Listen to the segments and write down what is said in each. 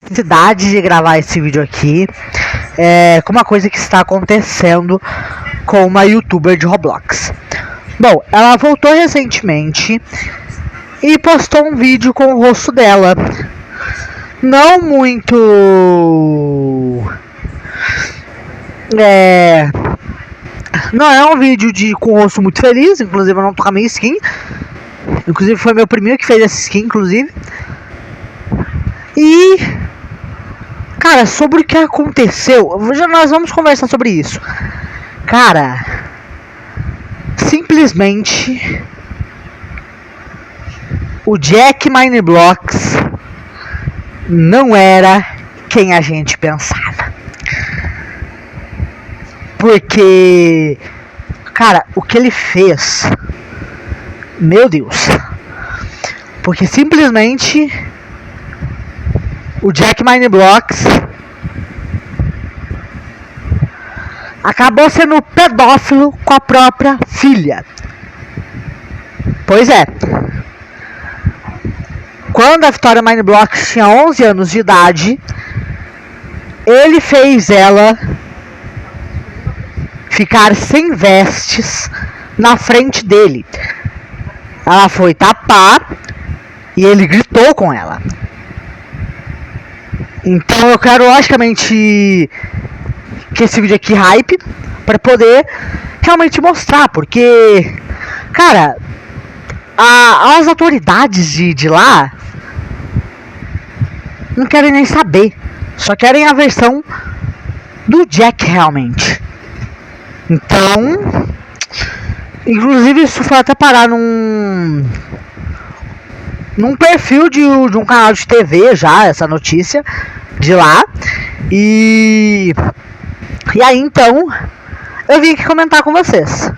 necessidade de gravar esse vídeo aqui com uma coisa que está acontecendo com uma youtuber de Roblox. Bom, ela voltou recentemente e postou um vídeo com o rosto dela. Não muito... Não é um vídeo com o rosto muito feliz, inclusive eu não tô com a minha skin. Inclusive foi meu primeiro que fez essa skin, inclusive. E... cara, sobre o que aconteceu, nós vamos conversar sobre isso. Cara, simplesmente o Jack Mineblox não era quem a gente pensava. Porque, cara, o que ele fez, meu Deus. Porque simplesmente o Jack Mineblox acabou sendo pedófilo com a própria filha. Pois é. Quando a Victoria Mineblox tinha 11 anos de idade, ele fez ela ficar sem vestes na frente dele. Ela foi tapar e ele gritou com ela. Então eu quero logicamente que esse vídeo aqui hype para poder realmente mostrar, porque, cara, as autoridades de lá não querem nem saber, só querem a versão do Jack realmente. Então, inclusive isso foi até parar num perfil de um canal de TV já, essa notícia de lá. E aí então, eu vim aqui comentar com vocês.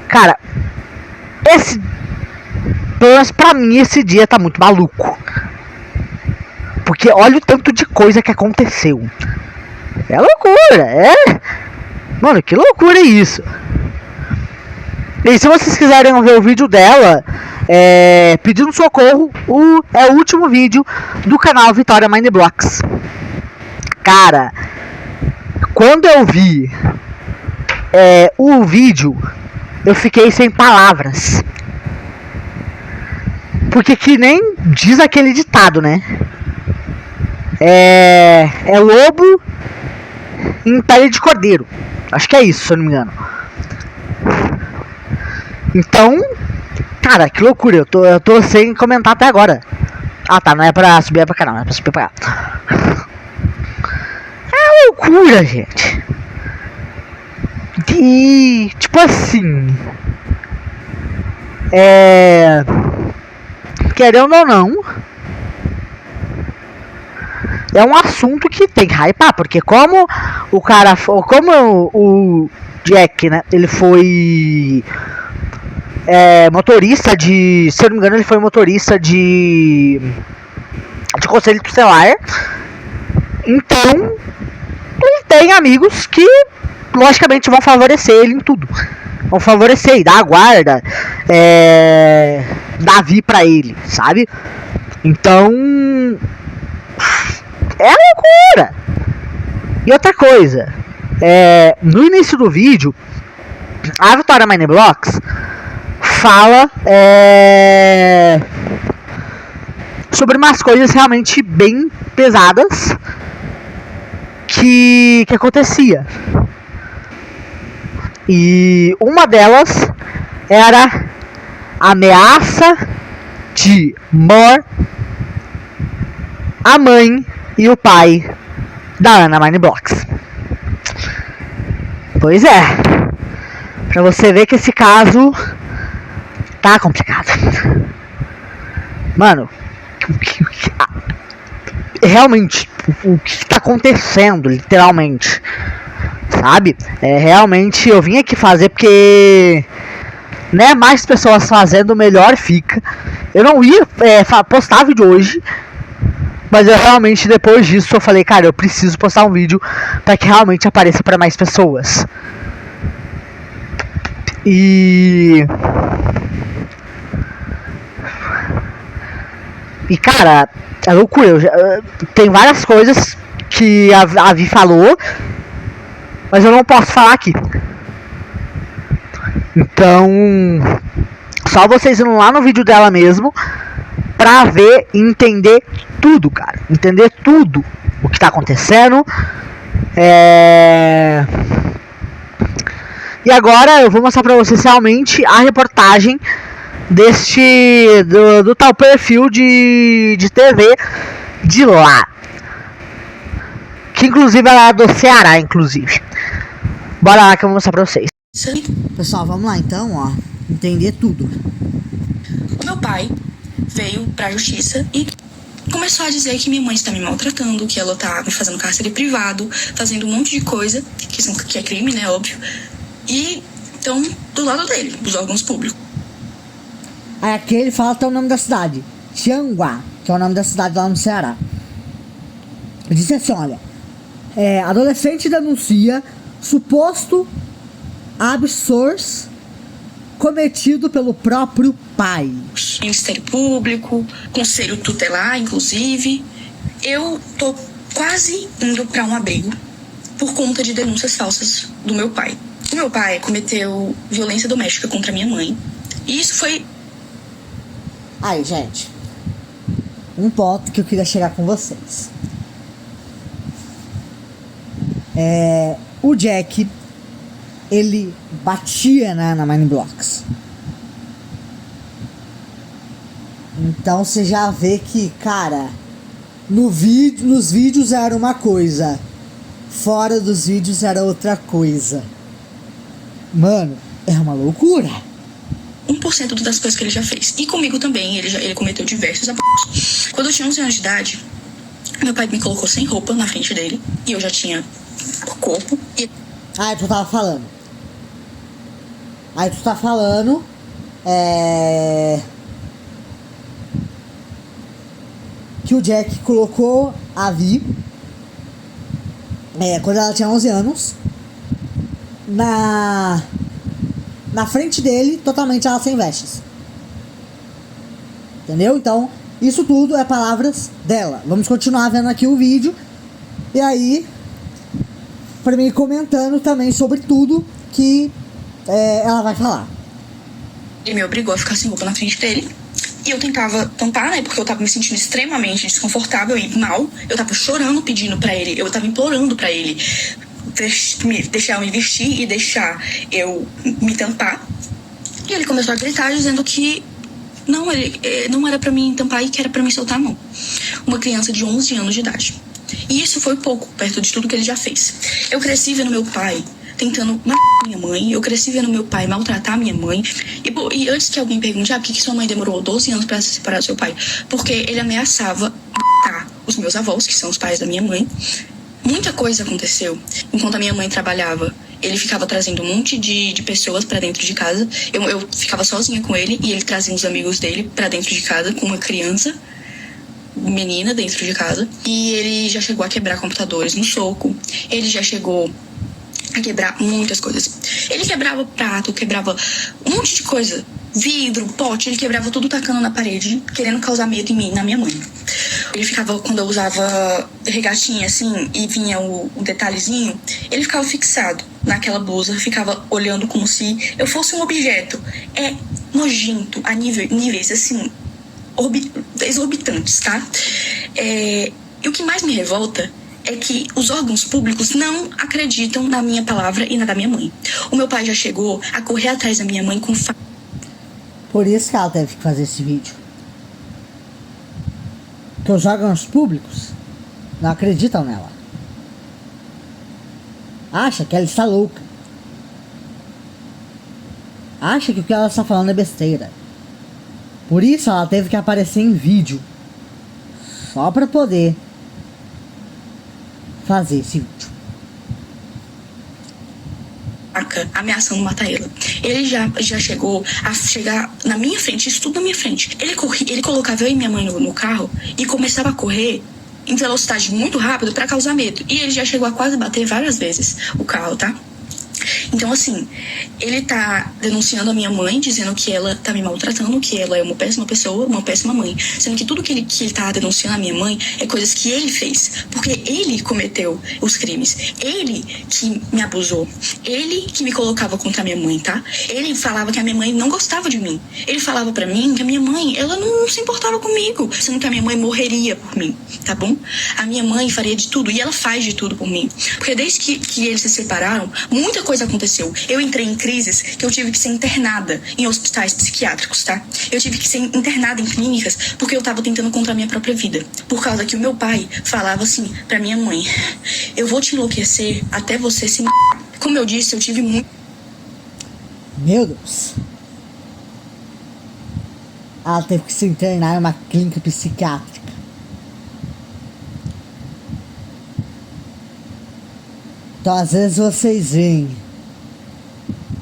Cara, pelo menos pra mim esse dia tá muito maluco. Porque olha o tanto de coisa que aconteceu. É loucura, Mano, que loucura é isso. E se vocês quiserem ver o vídeo dela pedindo socorro, é o último vídeo do canal Victoria Mineblox. Cara, quando eu vi o vídeo, eu fiquei sem palavras. Porque que nem diz aquele ditado, né? É lobo em pele de cordeiro. Acho que é isso, se eu não me engano. Então, cara, que loucura. Eu tô sem comentar até agora. Ah, tá, não é pra subir pra cá, não. É pra subir pra cá. É loucura, gente. E, tipo assim, querendo ou não, é um assunto que tem que hypar, porque como o Jack, né, ele foi motorista de, se eu não me engano, ele foi motorista de conselho tutelar. Então, ele tem amigos que, logicamente, vão favorecer ele em tudo. Vão favorecer e dar a guarda, dar vi pra ele, sabe? Então, é loucura. E outra coisa, no início do vídeo, a Victoria Mineblox fala sobre umas coisas realmente bem pesadas que acontecia. E uma delas era a ameaça de morte a mãe e o pai da Ana Mineblox. Pois é, pra você ver que esse caso tá complicado. Mano, realmente, o que tá acontecendo, literalmente, sabe? Realmente eu vim aqui fazer porque, né, mais pessoas fazendo, melhor fica. Eu não ia postar vídeo hoje, mas eu realmente, depois disso, eu falei, cara, eu preciso postar um vídeo pra que realmente apareça pra mais pessoas. E cara, é loucura. Tem várias coisas que a Vi falou, mas eu não posso falar aqui. Então, só vocês indo lá no vídeo dela mesmo pra ver e entender tudo, cara. Entender tudo o que tá acontecendo. E agora eu vou mostrar pra vocês realmente a reportagem do tal perfil de TV de lá. Que inclusive ela é do Ceará, inclusive. Bora lá que eu vou mostrar pra vocês. Pessoal, vamos lá então, ó. Entender tudo. O meu pai veio pra justiça e começou a dizer que minha mãe está me maltratando, que ela tá me fazendo cárcere privado, fazendo um monte de coisa, que é crime, né, óbvio. E então, do lado dele, dos órgãos públicos. Aí aqui ele fala até o nome da cidade, Tianguá, que é o nome da cidade lá no Ceará. Ele disse assim, olha, adolescente denuncia suposto absurdo cometido pelo próprio pai. Ministério Público, Conselho Tutelar, inclusive. Eu tô quase indo pra um abrigo por conta de denúncias falsas do meu pai. O meu pai cometeu violência doméstica contra minha mãe. E isso foi... Aí, gente, um ponto que eu queria chegar com vocês. O Jack, ele batia na Mindblocks. Então você já vê que, cara, nos vídeos era uma coisa, fora dos vídeos era outra coisa. Mano, é uma loucura. 1% das coisas que ele já fez. E comigo também, ele cometeu diversos abusos. Quando eu tinha 11 anos de idade, meu pai me colocou sem roupa na frente dele. E eu já tinha o corpo. Aí tu tava falando. Que o Jack colocou a Vi, quando ela tinha 11 anos, na frente dele, totalmente ela sem vestes. Entendeu? Então, isso tudo é palavras dela. Vamos continuar vendo aqui o vídeo. E aí, pra mim comentando também sobre tudo que ela vai falar. Ele me obrigou a ficar sem roupa na frente dele. E eu tentava tampar, né? Porque eu tava me sentindo extremamente desconfortável e mal. Eu tava chorando pedindo pra ele. Eu tava implorando pra ele deixar eu me vestir e deixar eu me tampar. E ele começou a gritar dizendo que não era pra mim tampar e que era pra mim soltar a mão. Uma criança de 11 anos de idade. E isso foi pouco perto de tudo que ele já fez. Eu cresci vendo meu pai tentando matar minha mãe. Eu cresci vendo meu pai maltratar minha mãe. E antes que alguém pergunte, por que sua mãe demorou 12 anos pra se separar do seu pai? Porque ele ameaçava matar os meus avós, que são os pais da minha mãe. Muita coisa aconteceu. Enquanto a minha mãe trabalhava, ele ficava trazendo um monte de pessoas pra dentro de casa. Eu ficava sozinha com ele e ele trazia os amigos dele pra dentro de casa com uma criança, menina, dentro de casa. E ele já chegou a quebrar computadores no soco. Ele já chegou a quebrar muitas coisas. Ele quebrava prato, quebrava um monte de coisa. Vidro, pote, ele quebrava tudo tacando na parede, querendo causar medo em mim, na minha mãe. Ele ficava, quando eu usava regatinha assim, e vinha o detalhezinho, ele ficava fixado naquela blusa, ficava olhando como se eu fosse um objeto. É nojento a níveis assim, exorbitantes, tá? E o que mais me revolta é que os órgãos públicos não acreditam na minha palavra e na da minha mãe. O meu pai já chegou a correr atrás da minha mãe com... Por isso que ela teve que fazer esse vídeo. Porque os órgãos públicos não acreditam nela. Acha que ela está louca. Acha que o que ela está falando é besteira. Por isso ela teve que aparecer em vídeo. Só para poder fazer esse vídeo. Ameaçando matar ela. Ele já chegou a chegar na minha frente, isso tudo na minha frente. Ele colocava eu e minha mãe no carro e começava a correr em velocidade muito rápida pra causar medo. E ele já chegou a quase bater várias vezes o carro, tá? Então, assim, ele tá denunciando a minha mãe, dizendo que ela tá me maltratando, que ela é uma péssima pessoa, uma péssima mãe. Sendo que tudo que ele tá denunciando a minha mãe é coisas que ele fez. Porque ele cometeu os crimes. Ele que me abusou. Ele que me colocava contra a minha mãe, tá? Ele falava que a minha mãe não gostava de mim. Ele falava pra mim que a minha mãe, ela não se importava comigo. Sendo que a minha mãe morreria por mim, tá bom? A minha mãe faria de tudo. E ela faz de tudo por mim. Porque desde que eles se separaram, muita coisa aconteceu. Eu entrei em crises que eu tive que ser internada em hospitais psiquiátricos, tá? Eu tive que ser internada em clínicas porque eu tava tentando contra a minha própria vida. Por causa que o meu pai falava assim pra minha mãe: eu vou te enlouquecer até você se... Como eu disse, eu tive muito... Meu Deus. Ela teve que se internar em uma clínica psiquiátrica. Então, às vezes vocês veem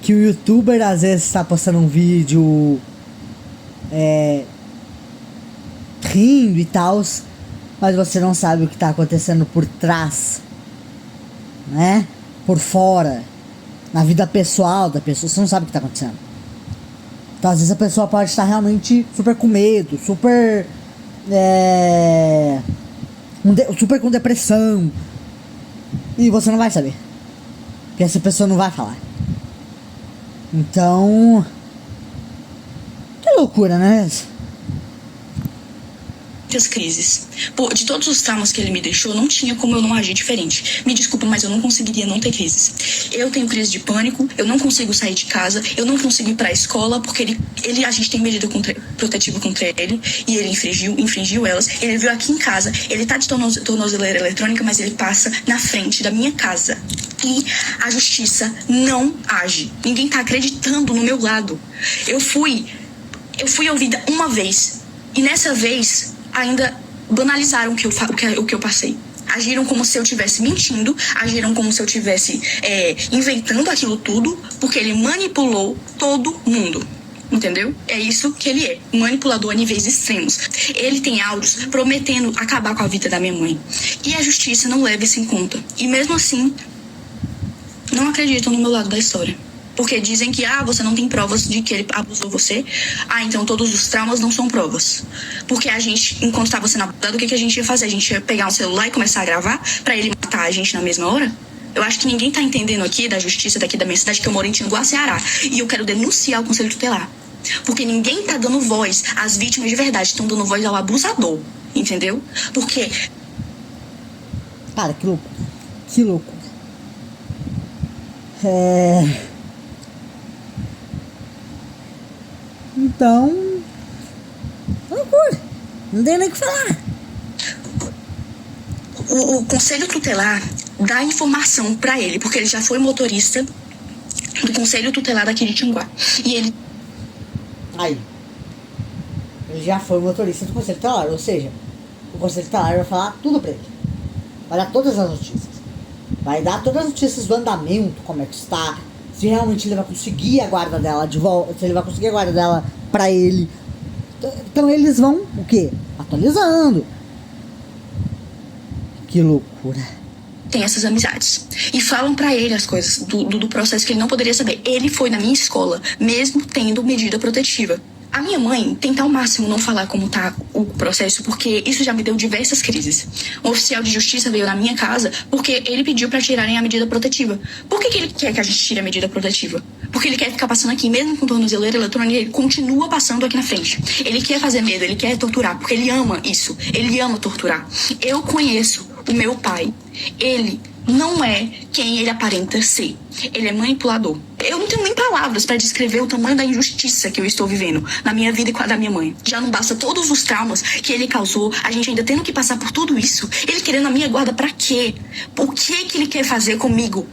que o youtuber às vezes está postando um vídeo rindo e tal, mas você não sabe o que está acontecendo por trás, né? Por fora, na vida pessoal da pessoa, você não sabe o que está acontecendo. Então, às vezes a pessoa pode estar realmente super com medo, super com depressão. E você não vai saber. Porque essa pessoa não vai falar. Então... que loucura, né? muitas crises. De todos os traumas que ele me deixou, não tinha como eu não agir diferente. Me desculpa, mas eu não conseguiria não ter crises. Eu tenho crise de pânico, eu não consigo sair de casa, eu não consigo ir pra escola, porque a gente tem medida protetiva contra ele, e ele infringiu elas. Ele veio aqui em casa, ele tá de tornozeleira eletrônica, mas ele passa na frente da minha casa. E a justiça não age. Ninguém tá acreditando no meu lado. Eu fui ouvida uma vez, e nessa vez ainda banalizaram o que eu passei. Agiram como se eu estivesse mentindo, agiram como se eu estivesse inventando aquilo tudo, porque ele manipulou todo mundo. Entendeu? É isso que ele é, manipulador a níveis extremos. Ele tem áudios prometendo acabar com a vida da minha mãe. E a justiça não leva isso em conta. E mesmo assim, não acreditam no meu lado da história. Porque dizem que, você não tem provas de que ele abusou você. Então todos os traumas não são provas. Porque a gente, enquanto estava sendo abusado, o que a gente ia fazer? A gente ia pegar um celular e começar a gravar pra ele matar a gente na mesma hora? Eu acho que ninguém tá entendendo aqui da justiça daqui da minha cidade, que eu moro em Tianguá, Ceará. E eu quero denunciar o Conselho Tutelar. Porque ninguém tá dando voz às vítimas de verdade, estão dando voz ao abusador. Entendeu? Porque... Cara, que louco. Que louco. Então, loucura. Não tem nem o que falar. O Conselho Tutelar dá informação pra ele, porque ele já foi motorista do Conselho Tutelar daqui de Tianguá. E ele... Ele já foi motorista do Conselho Tutelar, ou seja, o Conselho Tutelar vai falar tudo pra ele. Vai dar todas as notícias. Vai dar todas as notícias do andamento, como é que está, se realmente ele vai conseguir a guarda dela de volta, se ele vai conseguir a guarda dela pra ele. Então eles vão, o quê? Atualizando. Que loucura. Tem essas amizades. E falam pra ele as coisas do processo que ele não poderia saber. Ele foi na minha escola, mesmo tendo medida protetiva. A minha mãe tenta ao máximo não falar como tá o processo, porque isso já me deu diversas crises. Um oficial de justiça veio na minha casa porque ele pediu pra tirarem a medida protetiva. Por que ele quer que a gente tire a medida protetiva? Porque ele quer ficar passando aqui, mesmo com tornozeleira eletrônica, ele continua passando aqui na frente. Ele quer fazer medo, ele quer torturar, porque ele ama isso. Ele ama torturar. Eu conheço o meu pai. Ele não é quem ele aparenta ser. Ele é manipulador. Eu não tenho nem palavras para descrever o tamanho da injustiça que eu estou vivendo na minha vida e com a da minha mãe. Já não basta todos os traumas que ele causou, a gente ainda tendo que passar por tudo isso. Ele querendo a minha guarda pra quê? Por que ele quer fazer comigo?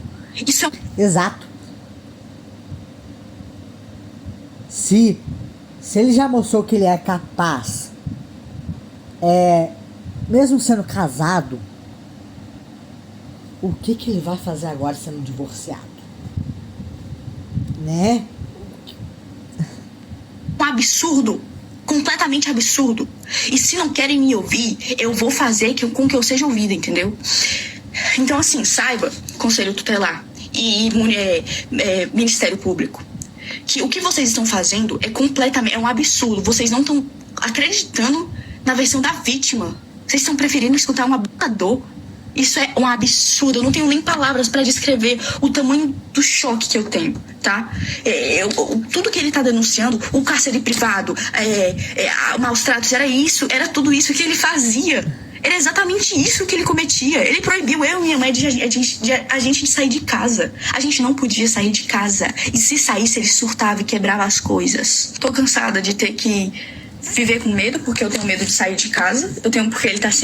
Isso é... Exato. Se ele já mostrou que ele é capaz, mesmo sendo casado, o que ele vai fazer agora sendo divorciado? Né? Um absurdo. Completamente absurdo. E se não querem me ouvir, eu vou fazer com que eu seja ouvida, entendeu? Então, assim, saiba, Conselho Tutelar e Ministério Público. Que o que vocês estão fazendo é um absurdo. Vocês não estão acreditando na versão da vítima. Vocês estão preferindo escutar um abusador. Isso é um absurdo. Eu não tenho nem palavras para descrever o tamanho do choque que eu tenho, tá? Tudo que ele tá denunciando, o cárcere privado, maus tratos, era tudo isso que ele fazia. Era exatamente isso que ele cometia. Ele proibiu eu e minha mãe de a gente sair de casa. A gente não podia sair de casa. E se saísse, ele surtava e quebrava as coisas. Tô cansada de ter que viver com medo, porque eu tenho medo de sair de casa.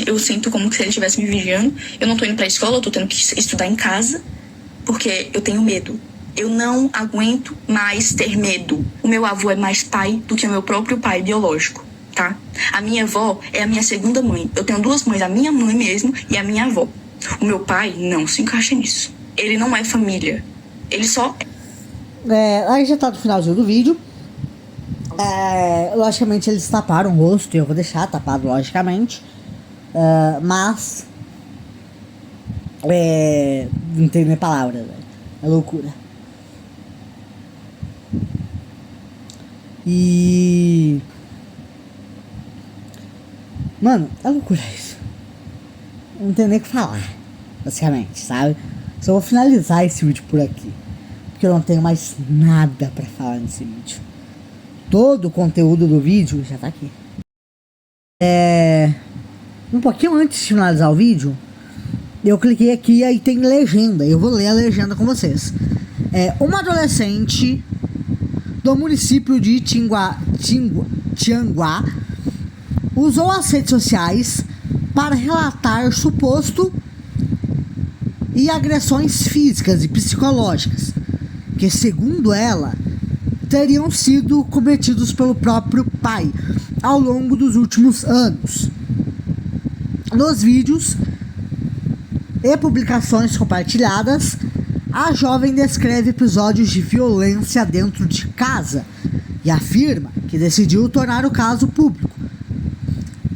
Eu sinto como se ele estivesse me vigiando. Eu não tô indo pra escola, eu tô tendo que estudar em casa, porque eu tenho medo. Eu não aguento mais ter medo. O meu avô é mais pai do que o meu próprio pai biológico, tá? A minha avó é a minha segunda mãe. Eu tenho duas mães, a minha mãe mesmo e a minha avó. O meu pai não se encaixa nisso. Ele não é família. Ele só Aí já tá no finalzinho do vídeo. Logicamente eles taparam o rosto, e eu vou deixar tapado, logicamente. Mas não tenho nem palavra, velho. É loucura. E mano, é loucura isso. Eu não tenho nem o que falar, basicamente, sabe? Só vou finalizar esse vídeo por aqui, porque eu não tenho mais nada pra falar nesse vídeo. Todo o conteúdo do vídeo já tá aqui. Um pouquinho antes de finalizar o vídeo, eu cliquei aqui e aí tem legenda. Eu vou ler a legenda com vocês. Uma adolescente do município de Tianguá usou as redes sociais para relatar suposto e agressões físicas e psicológicas que, segundo ela, teriam sido cometidos pelo próprio pai ao longo dos últimos anos. Nos vídeos e publicações compartilhadas, a jovem descreve episódios de violência dentro de casa e afirma que decidiu tornar o caso público,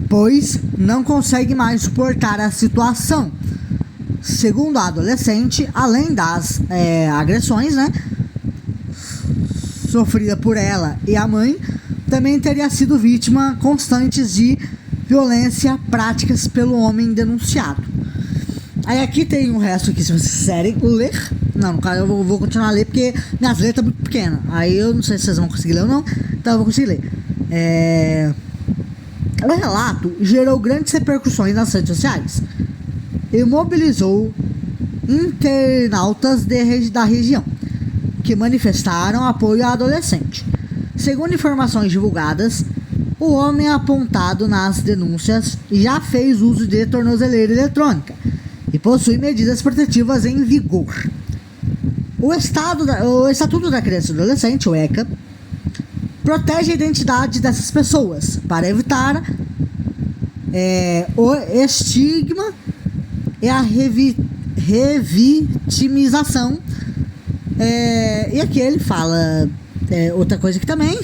pois não consegue mais suportar a situação. Segundo a adolescente, além das agressões, sofrida por ela e a mãe, também teria sido vítima constantes de violência práticas pelo homem denunciado. Aí aqui tem um resto aqui, se vocês quiserem ler. Não, no caso eu vou continuar a ler porque minhas letras são muito pequenas. Aí eu não sei se vocês vão conseguir ler ou não, então eu vou conseguir ler. O relato gerou grandes repercussões nas redes sociais e mobilizou internautas da região, que manifestaram apoio à adolescente. Segundo informações divulgadas, o homem apontado nas denúncias já fez uso de tornozeleira eletrônica e possui medidas protetivas em vigor. O Estatuto da Criança e do Adolescente, o ECA, protege a identidade dessas pessoas para evitar o estigma e a revitimização. E aqui ele fala outra coisa aqui também.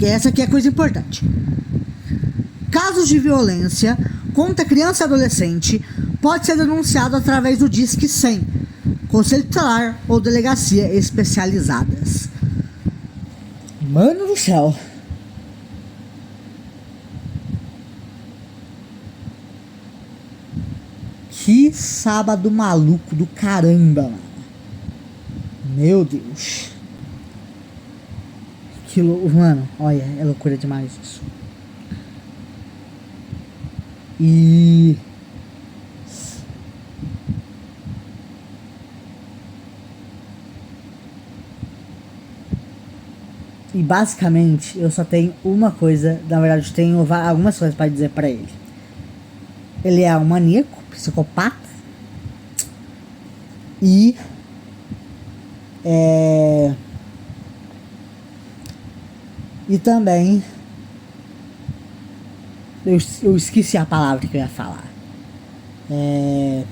Essa aqui é coisa importante. Casos de violência contra criança e adolescente pode ser denunciado através do Disque 100, Conselho Tutelar ou delegacia especializadas. Mano do céu. Que sábado maluco do caramba, mano. Meu Deus. Mano, olha, é loucura demais isso. E basicamente eu só tenho uma coisa, na verdade eu tenho algumas coisas para dizer para ele. Ele é um maníaco, psicopata e também eu esqueci a palavra que eu ia falar. É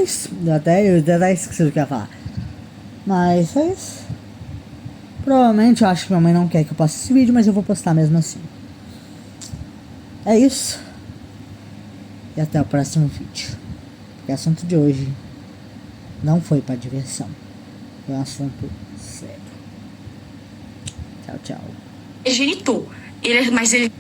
isso. Eu até esqueci o que eu ia falar. Mas é isso. Provavelmente eu acho que minha mãe não quer que eu poste esse vídeo, mas eu vou postar mesmo assim. É isso. E até o próximo vídeo. Porque o assunto de hoje não foi pra diversão. Foi um assunto sério. Tchau, tchau. Genitor. Mas ele